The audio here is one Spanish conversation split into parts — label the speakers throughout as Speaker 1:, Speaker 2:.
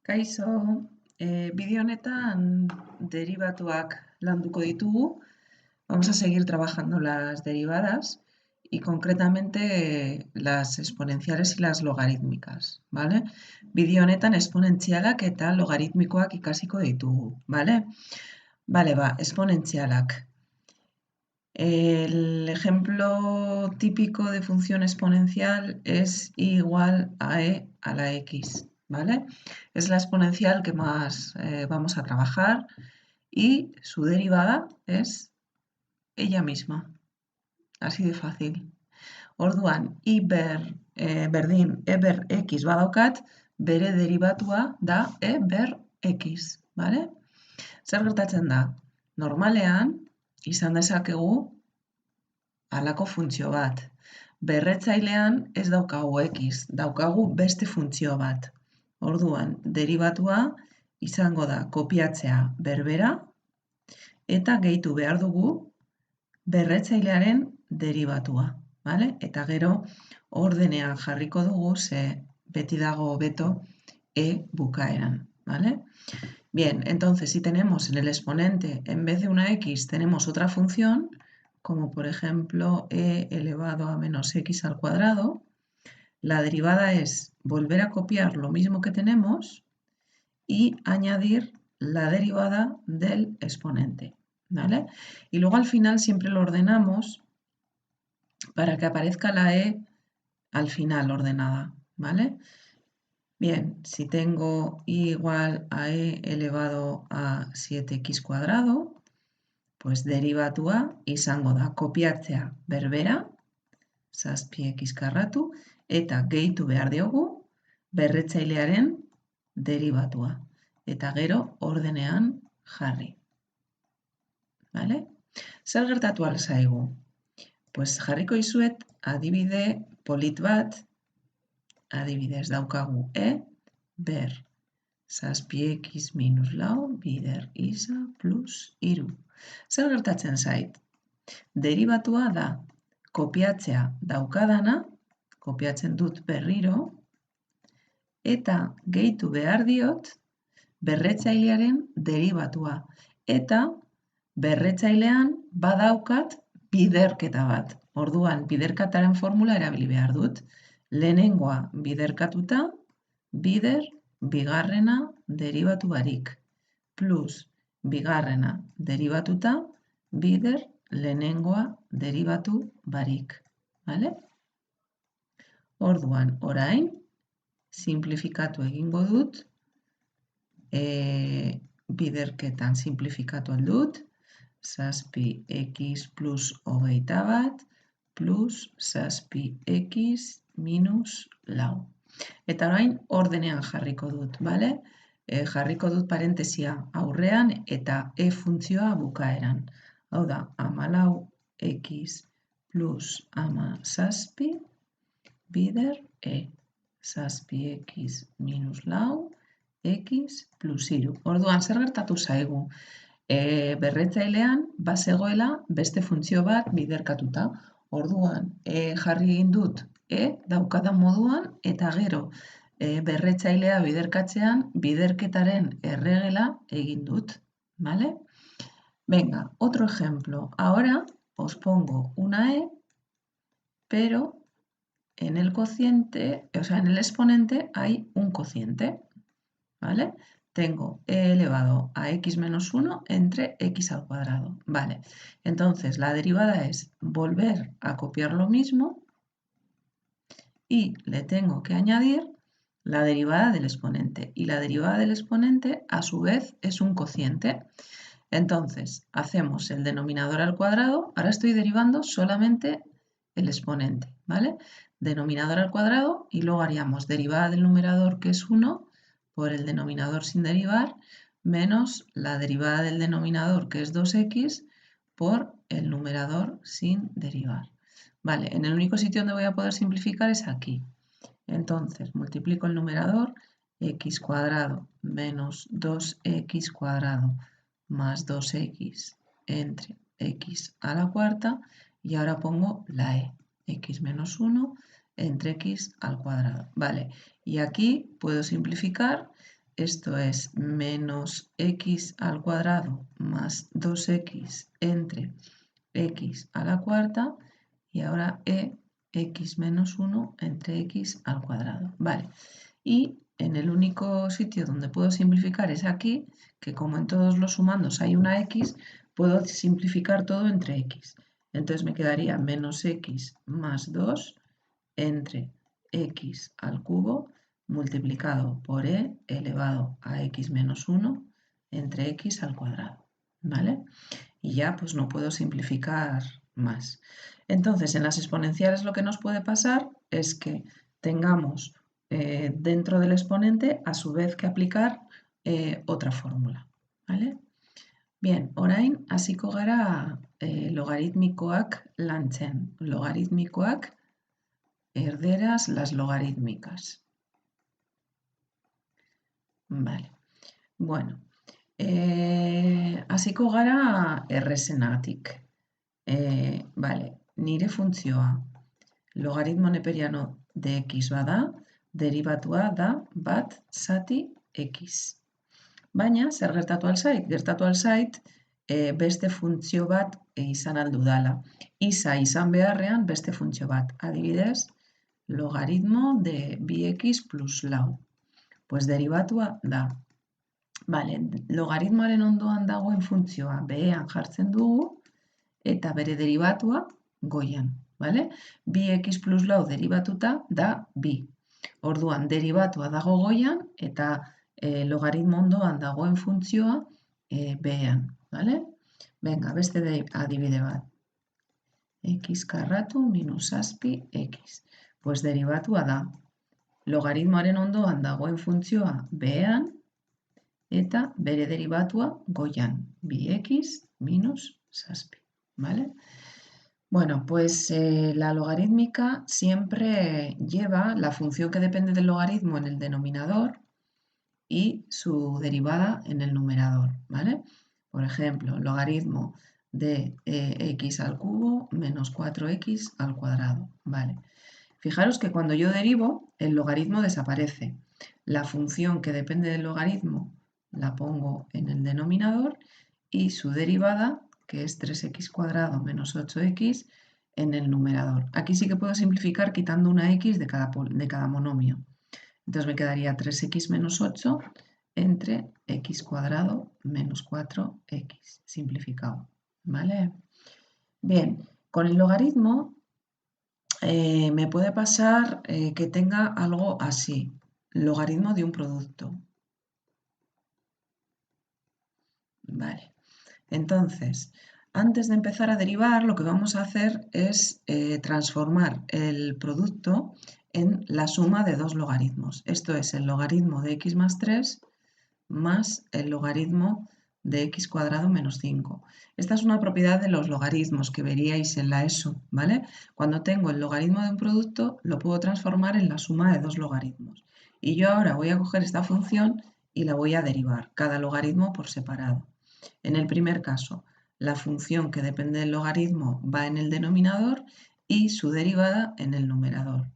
Speaker 1: Kaixo, bideo honetan derivatuak landuko ditugu. Vamos a seguir trabajando las derivadas y concretamente las exponenciales y las logarítmicas, ¿vale? Bideo honetan esponentzialak eta logaritmikoak ikasiko ditugu, ¿vale? Vale, exponencialak. El ejemplo típico de función exponencial es I igual a e a la x, ¿vale? Es la exponencial que más vamos a trabajar y su derivada es ella misma, así de fácil. Orduan, I berdin e ber x badaukat, bere derivatua da e ber x, ¿vale? Zer gertatzen da? Normalean, izan dezakegu halako funtzio bat. Berretzailean ez daukagu x, daukagu beste funtzio bat. Orduan, derivatua izango da kopiatzea berbera eta gehitu behar dugu berretzailearen derivatua. Vale? Eta gero ordenean jarriko dugu ze beti dago hobeto e bukaeran. ¿Vale? Bien, entonces si tenemos en el exponente, en vez de una x, tenemos otra función, como por ejemplo e elevado a menos x al cuadrado, la derivada es volver a copiar lo mismo que tenemos y añadir la derivada del exponente, ¿vale? Y luego al final siempre lo ordenamos para que aparezca la e al final ordenada, ¿vale? Bien, si tengo i igual a e elevado a 7x cuadrado, pues derivatua izango da kopiatzea berbera, 7x karratu, eta gehitu behar diogu berretzailearen derivatua. Eta gero ordenean jarri. Vale? Zer gertatu ahal zaigu? Pues jarriko izuet adibide polit bat, adibidez daukagu e ber 7x minus lau bider isa plus iru. Zer gertatzen zait? Derivatua da kopiatzea daukadana, kopiatzen dut berriro, eta gehitu behar diot berretzailearen derivatua. Eta berretzailean badaukat biderketa bat. Orduan, biderkataren formula erabili behar dut. Lehenengoa biderkatuta, bider bigarrena derivatu barik. Plus bigarrena derivatuta, bider lehenengoa derivatu barik. Vale? Orduan, orain, simplifikatu egingo dut, biderketan simplifikatu aldut, 7x plus hogeita bat, plus 7x minus lau. Eta orain ordenean jarriko dut, bale? Jarriko dut parentesia aurrean eta e funtzioa bukaeran. Hau da, 14x plus 17 bider e. 7x minus lau, x plus iru. Orduan, zer gertatu zaigu? Berretzailean, bazegoela beste funtzio bat biderkatuta. Orduan, jarri egin dut daukadan moduan, eta gero berretzailea biderkatzean, biderketaren erregela egin dut. ¿Vale? Venga, otro ejemplo. Ahora os pongo una e, pero en el cociente, o sea, en el exponente hay un cociente. ¿Vale? Tengo e elevado a x menos 1 entre x al cuadrado. Vale, entonces la derivada es volver a copiar lo mismo y le tengo que añadir la derivada del exponente. Y la derivada del exponente, a su vez, es un cociente. Entonces, hacemos el denominador al cuadrado. Ahora estoy derivando solamente el exponente, ¿vale? Denominador al cuadrado y luego haríamos derivada del numerador, que es 1, por el denominador sin derivar, menos la derivada del denominador, que es 2x, por el numerador sin derivar. Vale, en el único sitio donde voy a poder simplificar es aquí. Entonces, multiplico el numerador, x cuadrado menos 2x cuadrado más 2x entre x a la cuarta, y ahora pongo la e, x menos 1 entre x al cuadrado. Vale, y aquí puedo simplificar esto es menos x al cuadrado más 2x entre x a la cuarta, y ahora x menos 1 entre x al cuadrado. Vale, y en el único sitio donde puedo simplificar es aquí, que como en todos los sumandos hay una x, puedo simplificar todo entre x. Entonces me quedaría menos x más 2 entre x al cubo multiplicado por e elevado a x menos 1 entre x al cuadrado. ¿Vale? Y ya pues no puedo simplificar más. Entonces, en las exponenciales lo que nos puede pasar es que tengamos dentro del exponente a su vez que aplicar otra fórmula. ¿Vale? Bien, orain hasiko gara logaritmikoak lantzen. Logaritmikoak erderaz las logarítmicas. Vale, bueno, hasiko gara errezenatik. Vale, nire funtzioa logaritmo neperiano de x bada, derivatua da bat zati x. Baina, zer gertatu alzait? Gertatu alzait beste funtzio bat izan aldu dala. Isa izan beharrean beste funtzio bat. Adibidez, logaritmo de 2x plus lau. Pues derivatua da. Vale, logaritmoaren ondoan dagoen funtzioa behean jartzen dugu, eta bere derivatua goian. Vale? 2x plus lau derivatuta da 2. Orduan, derivatua dago goian eta logaritmo ondoan dagoen funtzioa behean. Vale? Venga, beste adibide bat. X karratu minus zazpi x. Pues derivatua da. Logaritmoaren ondoan dagoen funtzioa behean eta bere derivatua goian. 2x minus zazpi. ¿Vale? Bueno, pues la logarítmica siempre lleva la función que depende del logaritmo en el denominador y su derivada en el numerador, ¿vale? Por ejemplo, logaritmo de x al cubo menos 4x al cuadrado, ¿vale? Fijaros que cuando yo derivo, el logaritmo desaparece. La función que depende del logaritmo la pongo en el denominador y su derivada, que es 3x cuadrado menos 8x, en el numerador. Aquí sí que puedo simplificar quitando una x de cada monomio. Entonces me quedaría 3x menos 8 entre x cuadrado menos 4x, simplificado. ¿Vale? Bien, con el logaritmo me puede pasar que tenga algo así, logaritmo de un producto. Vale, entonces, antes de empezar a derivar, lo que vamos a hacer es transformar el producto en la suma de dos logaritmos. Esto es el logaritmo de x más 3 más el logaritmo de x cuadrado menos 5. Esta es una propiedad de los logaritmos que veríais en la ESO, ¿vale? Cuando tengo el logaritmo de un producto, lo puedo transformar en la suma de dos logaritmos. Y yo ahora voy a coger esta función y la voy a derivar, cada logaritmo por separado. En el primer caso, la función que depende del logaritmo va en el denominador y su derivada en el numerador.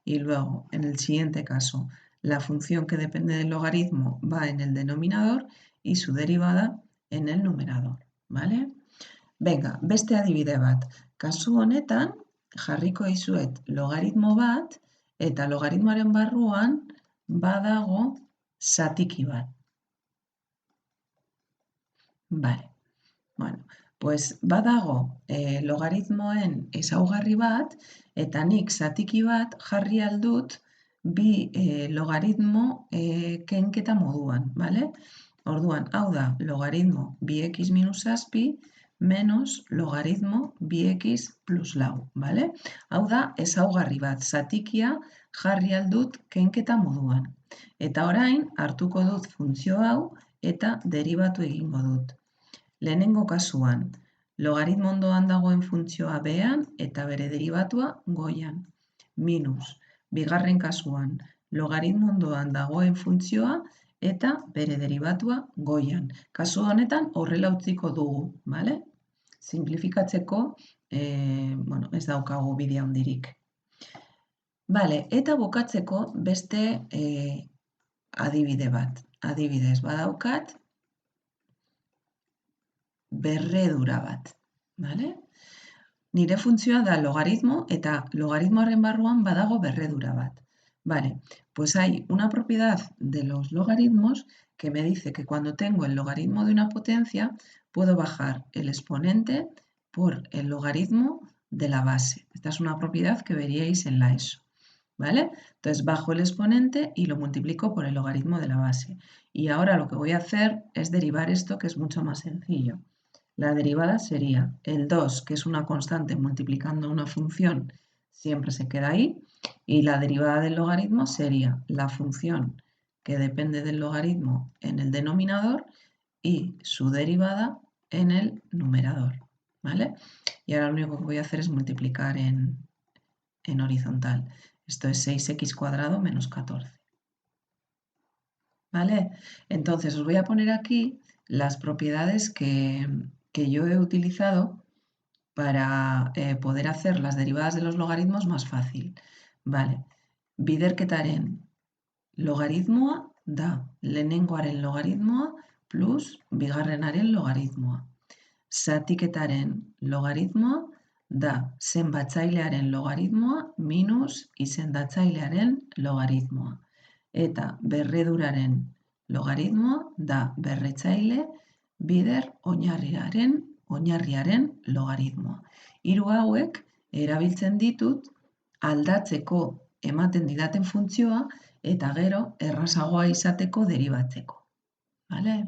Speaker 1: Y luego, en el siguiente caso, la función que depende del logaritmo va en el denominador y su derivada en el numerador. ¿Vale? Venga, beste adibide bat. Kasu honetan, jarriko dizuet logaritmo bat eta logaritmoaren barruan badago zatiki bat. Vale, bueno, pues badago logaritmoen ezaugarri bat eta nik zatiki bat jarri aldut bi logaritmo kenketa moduan, ¿vale? Orduan, hau da logaritmo 2x minus zazpi menos logaritmo 2x plus lau, ¿vale? Hau da ezaugarri bat, zatikia jarri aldut kenketa moduan. Eta orain hartuko dut funtzio hau eta deribatu egingo dut. Lehenengo kasuan, logaritmo ondoan dagoen funtzioa behean eta bere derivatua goian. Minus, bigarren kasuan, logaritmo ondoan dagoen funtzioa eta bere derivatua goian. Kasu honetan horrela utziko dugu, ¿vale? Simplifikatzeko, bueno, ez daukagu bide handirik. Vale, eta bukatzeko beste adibide bat. adibidez badaukat berredura bat, bale? Nire funtzioa da logaritmo eta logaritmoaren barruan badago berredura bat. Vale, pues hay una propiedad de los logaritmos que me dice que cuando tengo el logaritmo de una potencia, puedo bajar el exponente por el logaritmo de la base. Esta es una propiedad que veríais en la ESO, ¿vale? Entonces bajo el exponente y lo multiplico por el logaritmo de la base. Y ahora lo que voy a hacer es derivar esto, que es mucho más sencillo. La derivada sería el 2, que es una constante multiplicando una función, siempre se queda ahí, y la derivada del logaritmo sería la función que depende del logaritmo en el denominador y su derivada en el numerador, ¿vale? Y ahora lo único que voy a hacer es multiplicar en horizontal. Esto es 6x cuadrado menos 14. ¿Vale? Entonces os voy a poner aquí las propiedades que yo he utilizado para poder hacer las derivadas de los logaritmos más fácil. Vale, biderketaren logaritmoa da lehenengoaren logaritmoa plus bigarrenaren logaritmoa. Zatiketaren logaritmoa da zenbatzailearen logaritmoa minus izendatzailearen logaritmoa. Eta berreduraren logaritmoa da berretzaile bider oinarriaren logaritmoa. Hiru hauek erabiltzen ditut aldatzeko ematen didaten funtzioa eta gero errazagoa izateko deribatzeko. ¿Vale?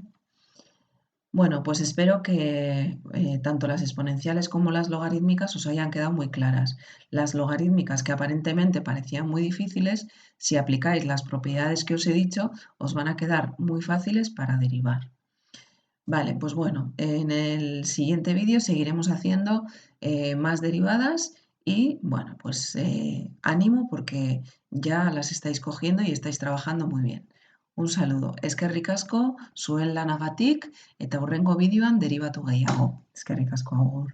Speaker 1: Bueno, pues espero que tanto las exponenciales como las logarítmicas os hayan quedado muy claras. Las logarítmicas, que aparentemente parecían muy difíciles, si aplicáis las propiedades que os he dicho, os van a quedar muy fáciles para derivar. Vale, pues bueno, en el siguiente vídeo seguiremos haciendo más derivadas y bueno, pues ánimo porque ya las estáis cogiendo y estáis trabajando muy bien. Un saludo. Eskerrik asko zuen lanagatik eta hurrengo bideoan deribatu gehiago. Eskerrik asko, agur.